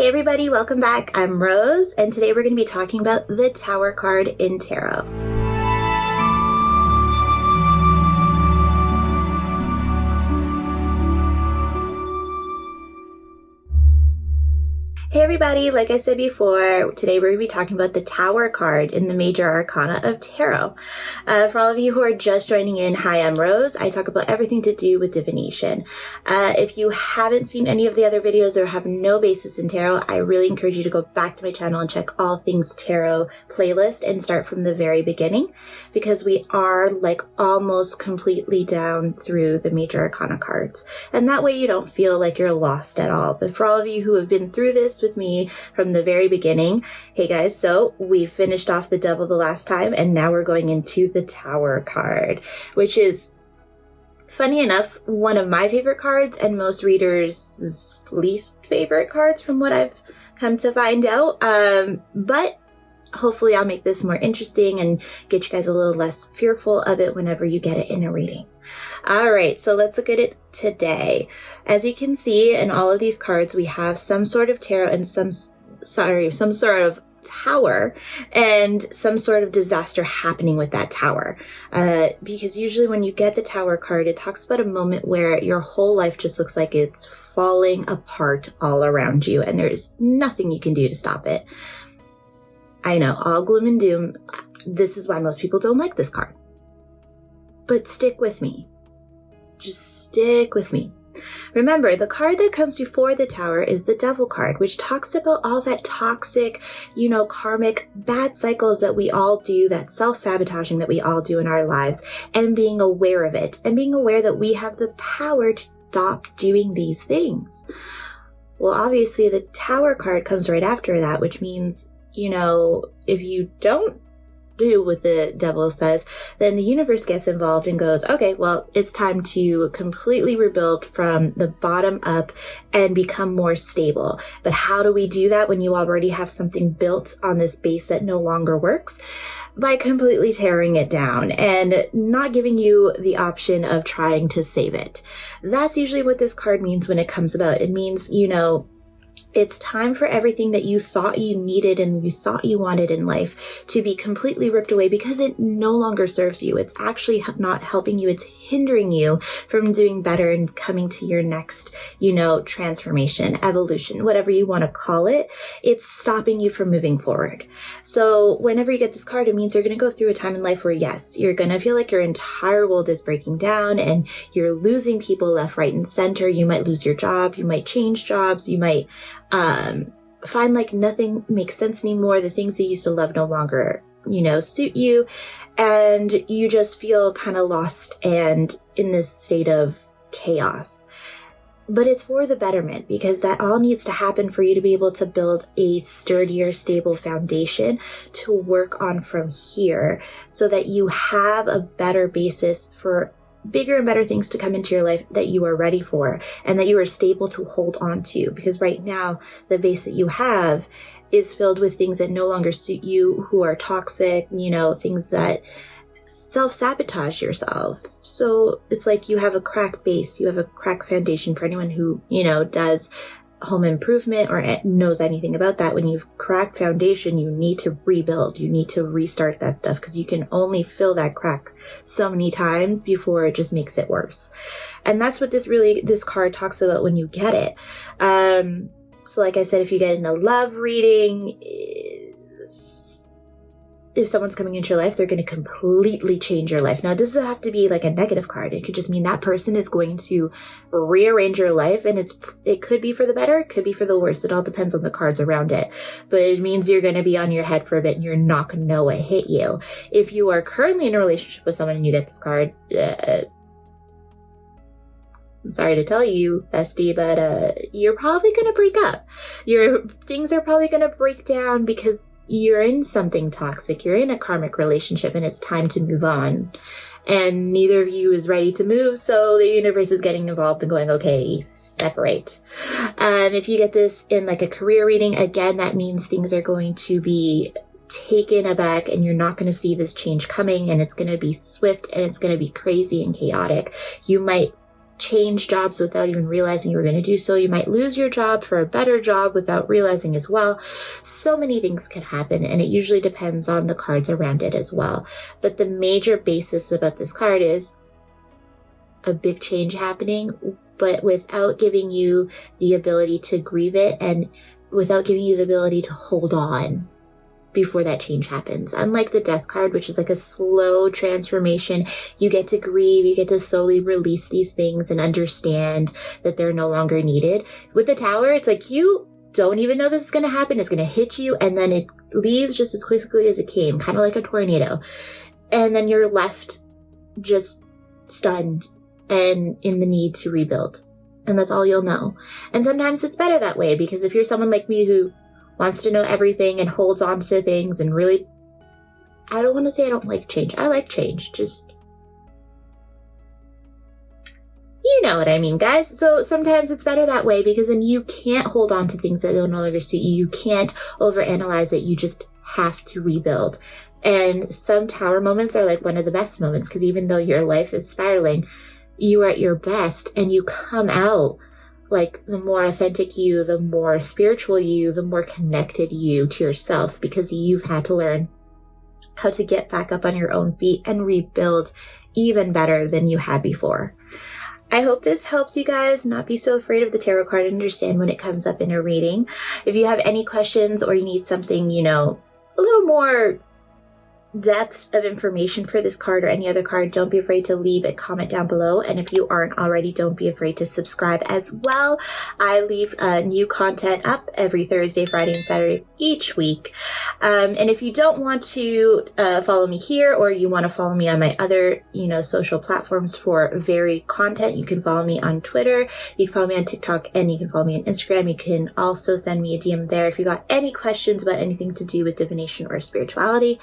Hey everybody, welcome back. I'm Rose, and today we're going to be talking about the Tower card in Tarot. Hey everybody, like I said before, today we're going to be talking about the Tower card in the Major Arcana of Tarot. For all of you who are just joining in, hi, I'm Rose. I talk about everything to do with divination. If you haven't seen any of the other videos or have no basis in tarot, I really encourage you to go back to my channel and check all things tarot playlist and start from the very beginning, because we are like almost completely down through the Major Arcana cards. And that way you don't feel like you're lost at all. But for all of you who have been through this with me from the very beginning, hey guys, so we finished off the Devil the last time, and now we're going into the Tower card, which is, funny enough, one of my favorite cards and most readers' least favorite cards from what I've come to find out. But hopefully I'll make this more interesting and get you guys a little less fearful of it whenever you get it in a reading. All right, so let's look at it today. As you can see in all of these cards, we have some sort of tarot and some sort of tower and some sort of disaster happening with that tower. Because usually when you get the Tower card, it talks about a moment where your whole life just looks like it's falling apart all around you, and there's nothing you can do to stop it. I know, all gloom and doom. This is why most people don't like this card. But stick with me. Just stick with me. Remember, the card that comes before the Tower is the Devil card, which talks about all that toxic, karmic, bad cycles that we all do, that self-sabotaging that we all do in our lives, and being aware of it, and being aware that we have the power to stop doing these things. Well, obviously, the Tower card comes right after that, which means, if you don't do what the Devil says, then the universe gets involved and goes, okay, well, it's time to completely rebuild from the bottom up and become more stable. But how do we do that when you already have something built on this base that no longer works? By completely tearing it down and not giving you the option of trying to save it. That's usually what this card means when it comes about. It means, it's time for everything that you thought you needed and you thought you wanted in life to be completely ripped away, because it no longer serves you. It's actually not helping you. It's hindering you from doing better and coming to your next, transformation, evolution, whatever you want to call it. It's stopping you from moving forward. So whenever you get this card, it means you're going to go through a time in life where, yes, you're going to feel like your entire world is breaking down and you're losing people left, right, and center. You might lose your job. You might change jobs. You might find like nothing makes sense anymore. The things that you used to love no longer, suit you. And you just feel kind of lost and in this state of chaos. But it's for the betterment, because that all needs to happen for you to be able to build a sturdier, stable foundation to work on from here, so that you have a better basis for bigger and better things to come into your life that you are ready for and that you are stable to hold on to. Because right now, the base that you have is filled with things that no longer suit you, who are toxic, things that self-sabotage yourself. So it's like you have a cracked base, you have a cracked foundation. For anyone who, does home improvement or knows anything about that, when you've cracked foundation, you need to rebuild, you need to restart that stuff, because you can only fill that crack so many times before it just makes it worse. And that's what this card talks about when you get it. So like I said, if you get in a love reading, if someone's coming into your life, they're going to completely change your life. Now, it doesn't have to be like a negative card. It could just mean that person is going to rearrange your life, and it could be for the better, it could be for the worse. It all depends on the cards around it. But it means you're going to be on your head for a bit and you're not going to know what hit you. If you are currently in a relationship with someone and you get this card, I'm sorry to tell you, bestie, but you're probably going to break up. Things are probably going to break down because you're in something toxic. You're in a karmic relationship and it's time to move on. And neither of you is ready to move, so the universe is getting involved and going, okay, separate. If you get this in like a career reading, again, that means things are going to be taken aback and you're not going to see this change coming, and it's going to be swift and it's going to be crazy and chaotic. You might change jobs without even realizing you were going to do so. You might lose your job for a better job without realizing as well. So many things can happen, and it usually depends on the cards around it as well. But the major basis about this card is a big change happening, but without giving you the ability to grieve it and without giving you the ability to hold on before that change happens. Unlike the Death card, which is like a slow transformation, you get to grieve, you get to slowly release these things and understand that they're no longer needed. With the Tower, it's like you don't even know this is going to happen. It's going to hit you, and then it leaves just as quickly as it came, kind of like a tornado. And then you're left just stunned and in the need to rebuild. And that's all you'll know. And sometimes it's better that way, because if you're someone like me who wants to know everything and holds on to things and really, I don't want to say I don't like change. I like change. Just, you know what I mean, guys. So sometimes it's better that way, because then you can't hold on to things that don't no longer suit you. You can't overanalyze it. You just have to rebuild. And some Tower moments are like one of the best moments, because even though your life is spiraling, you are at your best and you come out like the more authentic you, the more spiritual you, the more connected you to yourself, because you've had to learn how to get back up on your own feet and rebuild even better than you had before. I hope this helps you guys not be so afraid of the tarot card and understand when it comes up in a reading. If you have any questions or you need something, a little more depth of information for this card or any other card, don't be afraid to leave a comment down below. And if you aren't already, don't be afraid to subscribe as well. I leave new content up every Thursday, Friday, and Saturday each week. And if you don't want to follow me here, or you want to follow me on my other, social platforms for varied content, you can follow me on Twitter, you can follow me on TikTok, and you can follow me on Instagram. You can also send me a DM there if you got any questions about anything to do with divination or spirituality.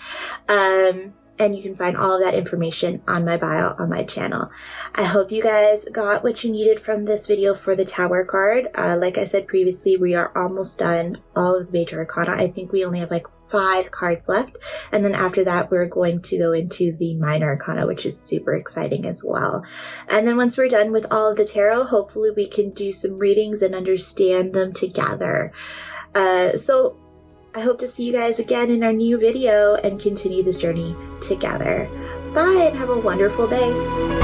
And you can find all of that information on my bio on my channel. I hope you guys got what you needed from this video for the Tower card. Like I said previously, we are almost done all of the major arcana. I think we only have like 5 cards left. And then after that, we're going to go into the minor arcana, which is super exciting as well. And then once we're done with all of the tarot, hopefully we can do some readings and understand them together. So I hope to see you guys again in our new video and continue this journey together. Bye, and have a wonderful day.